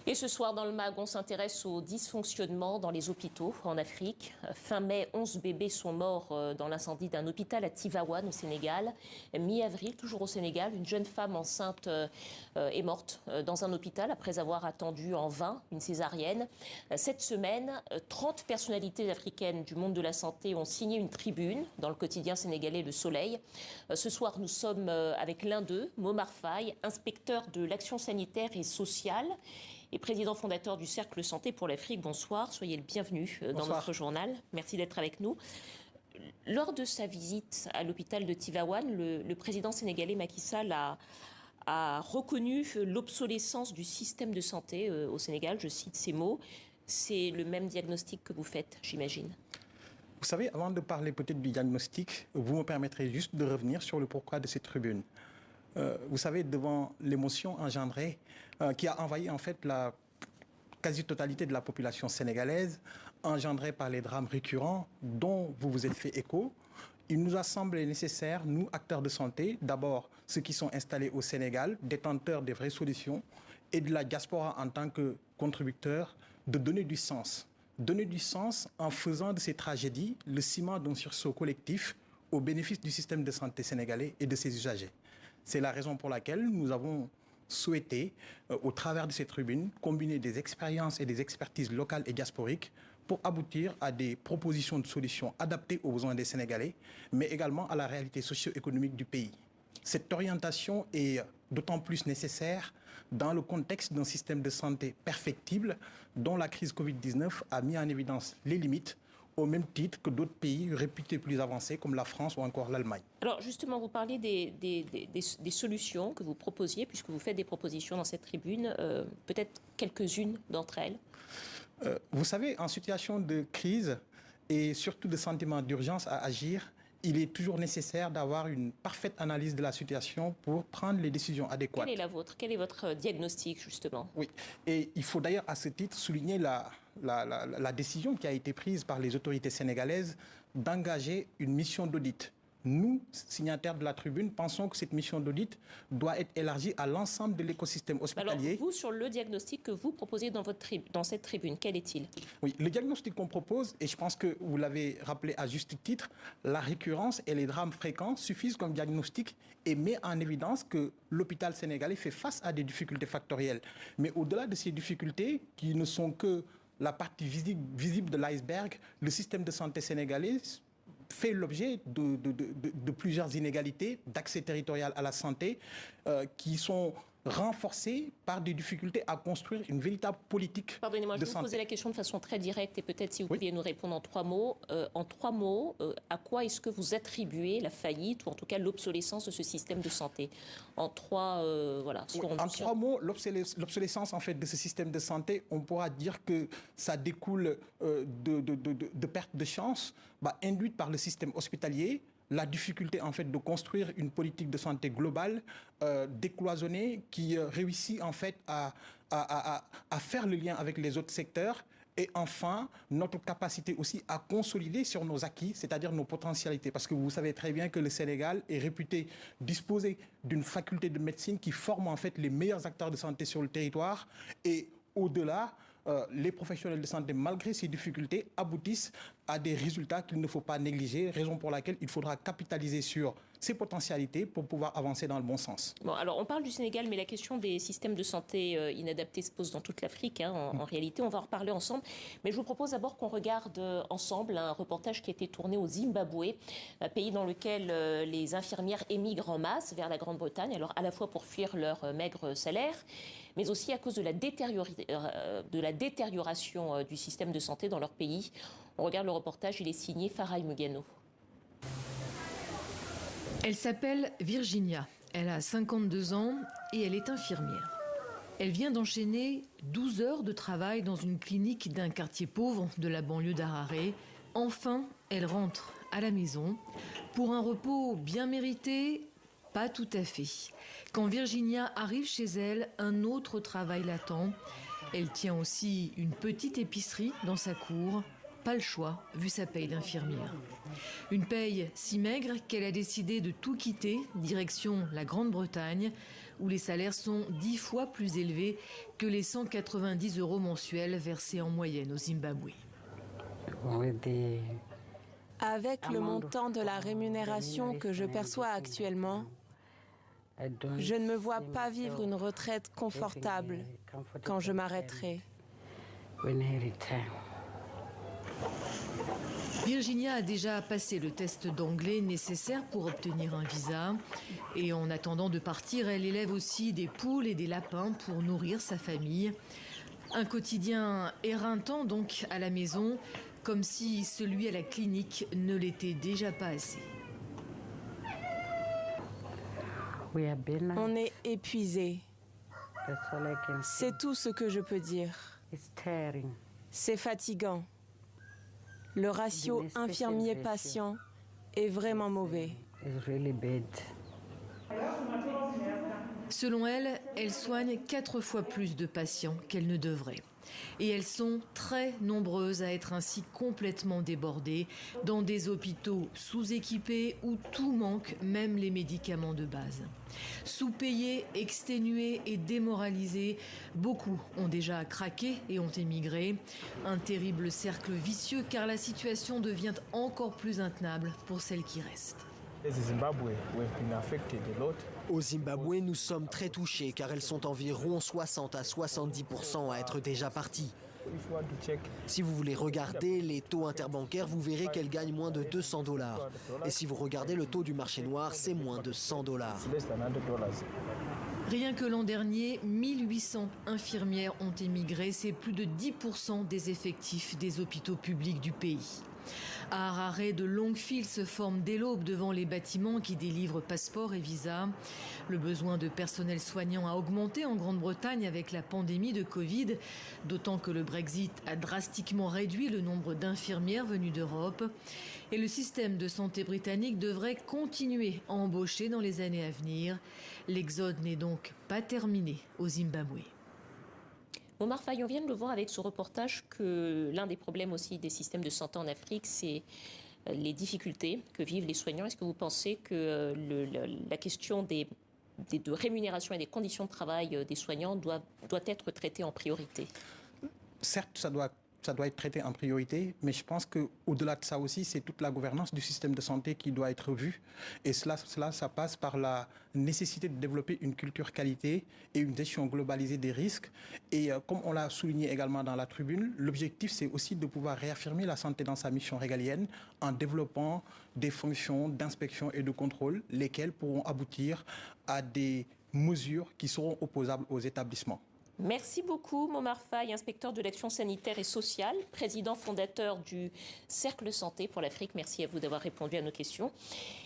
Et ce soir, dans le MAG, on s'intéresse aux dysfonctionnements dans les hôpitaux en Afrique. Fin mai, 11 bébés sont morts dans l'incendie d'un hôpital à Tivaouane, au Sénégal. Mi-avril, toujours au Sénégal, une jeune femme enceinte est morte dans un hôpital après avoir attendu en vain une césarienne. Cette semaine, 30 personnalités africaines du monde de la santé ont signé une tribune dans le quotidien sénégalais Le Soleil. Ce soir, nous sommes avec l'un d'eux, Momar Faye, inspecteur de l'action sanitaire et sociale et président fondateur du Cercle Santé pour l'Afrique. Bonsoir, soyez le bienvenu dans notre journal. Merci d'être avec nous. Lors de sa visite à l'hôpital de Tivaouane, le président sénégalais Macky Sall a reconnu l'obsolescence du système de santé au Sénégal. Je cite ces mots. C'est le même diagnostic que vous faites, j'imagine. Vous savez, avant de parler peut-être du diagnostic, vous me permettrez juste de revenir sur le pourquoi de cette tribune. Vous savez, devant l'émotion engendrée qui a envahi en fait la quasi-totalité de la population sénégalaise, engendrée par les drames récurrents dont vous vous êtes fait écho, il nous a semblé nécessaire, nous, acteurs de santé, d'abord ceux qui sont installés au Sénégal, détenteurs des vraies solutions, et de la diaspora en tant que contributeurs, de donner du sens. Donner du sens en faisant de ces tragédies le ciment d'un sursaut collectif au bénéfice du système de santé sénégalais et de ses usagers. C'est la raison pour laquelle nous avons souhaité, au travers de cette tribune, combiner des expériences et des expertises locales et diasporiques pour aboutir à des propositions de solutions adaptées aux besoins des Sénégalais, mais également à la réalité socio-économique du pays. Cette orientation est d'autant plus nécessaire dans le contexte d'un système de santé perfectible dont la crise Covid-19 a mis en évidence les limites, au même titre que d'autres pays réputés plus avancés comme la France ou encore l'Allemagne. Alors justement, vous parlez des solutions que vous proposiez, puisque vous faites des propositions dans cette tribune, peut-être quelques-unes d'entre elles. Vous savez, en situation de crise et surtout de sentiment d'urgence à agir, il est toujours nécessaire d'avoir une parfaite analyse de la situation pour prendre les décisions adéquates. Quelle est la vôtre? Quel est votre diagnostic, justement? Oui, et il faut d'ailleurs à ce titre souligner la décision qui a été prise par les autorités sénégalaises d'engager une mission d'audit. Nous, signataires de la tribune, pensons que cette mission d'audit doit être élargie à l'ensemble de l'écosystème hospitalier. Alors, vous, sur le diagnostic que vous proposez dans cette tribune, quel est-il? Oui, le diagnostic qu'on propose, et je pense que vous l'avez rappelé à juste titre, la récurrence et les drames fréquents suffisent comme diagnostic et met en évidence que l'hôpital sénégalais fait face à des difficultés factorielles. Mais au-delà de ces difficultés, qui ne sont que la partie visible de l'iceberg, le système de santé sénégalais fait l'objet de plusieurs inégalités d'accès territorial à la santé qui sont renforcées par des difficultés à construire une véritable politique de santé. Pardonnez-moi, je vais vous poser la question de façon très directe et peut-être si vous pouviez nous répondre en trois mots. À quoi est-ce que vous attribuez la faillite ou en tout cas l'obsolescence de ce système de santé? En trois mots, l'obsolescence en fait de ce système de santé, on pourra dire que ça découle de perte de chance induite par le système hospitalier, la difficulté en fait de construire une politique de santé globale décloisonnée qui réussit en fait à faire le lien avec les autres secteurs. Et enfin, notre capacité aussi à consolider sur nos acquis, c'est-à-dire nos potentialités. Parce que vous savez très bien que le Sénégal est réputé disposer d'une faculté de médecine qui forme en fait les meilleurs acteurs de santé sur le territoire. Et au-delà, les professionnels de santé, malgré ces difficultés, aboutissent à des résultats qu'il ne faut pas négliger, raison pour laquelle il faudra capitaliser sur ces potentialités pour pouvoir avancer dans le bon sens. Bon, alors on parle du Sénégal, mais la question des systèmes de santé inadaptés se pose dans toute l'Afrique, en réalité. On va en reparler ensemble. Mais je vous propose d'abord qu'on regarde ensemble un reportage qui a été tourné au Zimbabwe, un pays dans lequel les infirmières émigrent en masse vers la Grande-Bretagne, alors à la fois pour fuir leur maigre salaire, mais aussi à cause de la détérioration du système de santé dans leur pays. On regarde le reportage, il est signé Farai Mugano. Elle s'appelle Virginia, elle a 52 ans et elle est infirmière. Elle vient d'enchaîner 12 heures de travail dans une clinique d'un quartier pauvre de la banlieue d'Harare. Enfin, elle rentre à la maison pour un repos bien mérité. Pas tout à fait. Quand Virginia arrive chez elle, un autre travail l'attend. Elle tient aussi une petite épicerie dans sa cour. Pas le choix, vu sa paye d'infirmière. Une paye si maigre qu'elle a décidé de tout quitter, direction la Grande-Bretagne, où les salaires sont 10 fois plus élevés que les 190 € mensuels versés en moyenne au Zimbabwe. Avec le montant de la rémunération que je perçois actuellement, je ne me vois pas vivre une retraite confortable quand je m'arrêterai. Virginia a déjà passé le test d'anglais nécessaire pour obtenir un visa. Et en attendant de partir, elle élève aussi des poules et des lapins pour nourrir sa famille. Un quotidien éreintant donc à la maison, comme si celui à la clinique ne l'était déjà pas assez. On est épuisé. C'est tout ce que je peux dire. C'est fatigant. Le ratio infirmier-patient est vraiment mauvais. Selon elle, elle soigne 4 fois plus de patients qu'elle ne devrait. Et elles sont très nombreuses à être ainsi complètement débordées dans des hôpitaux sous-équipés où tout manque, même les médicaments de base. Sous-payés, exténués et démoralisés, beaucoup ont déjà craqué et ont émigré. Un terrible cercle vicieux car la situation devient encore plus intenable pour celles qui restent. Au Zimbabwe, nous sommes très touchés car elles sont environ 60 à 70% à être déjà parties. Si vous voulez regarder les taux interbancaires, vous verrez qu'elles gagnent moins de 200 $. Et si vous regardez le taux du marché noir, c'est moins de 100 $. Rien que l'an dernier, 1800 infirmières ont émigré. C'est plus de 10% des effectifs des hôpitaux publics du pays. À Harare, de longues files se forment dès l'aube devant les bâtiments qui délivrent passeports et visas. Le besoin de personnel soignant a augmenté en Grande-Bretagne avec la pandémie de Covid, d'autant que le Brexit a drastiquement réduit le nombre d'infirmières venues d'Europe. Et le système de santé britannique devrait continuer à embaucher dans les années à venir. L'exode n'est donc pas terminé au Zimbabwe. Omar Faye, on vient de le voir avec ce reportage que l'un des problèmes aussi des systèmes de santé en Afrique, c'est les difficultés que vivent les soignants. Est-ce que vous pensez que la question de rémunération et des conditions de travail des soignants doit être traitée en priorité? Certes, ça doit être traité en priorité, mais je pense qu'au-delà de ça aussi, c'est toute la gouvernance du système de santé qui doit être vue. Et ça passe par la nécessité de développer une culture qualité et une gestion globalisée des risques. Et comme on l'a souligné également dans la tribune, l'objectif, c'est aussi de pouvoir réaffirmer la santé dans sa mission régalienne en développant des fonctions d'inspection et de contrôle, lesquelles pourront aboutir à des mesures qui seront opposables aux établissements. Merci beaucoup, Momar Faye, inspecteur de l'action sanitaire et sociale, président fondateur du Cercle Santé pour l'Afrique. Merci à vous d'avoir répondu à nos questions.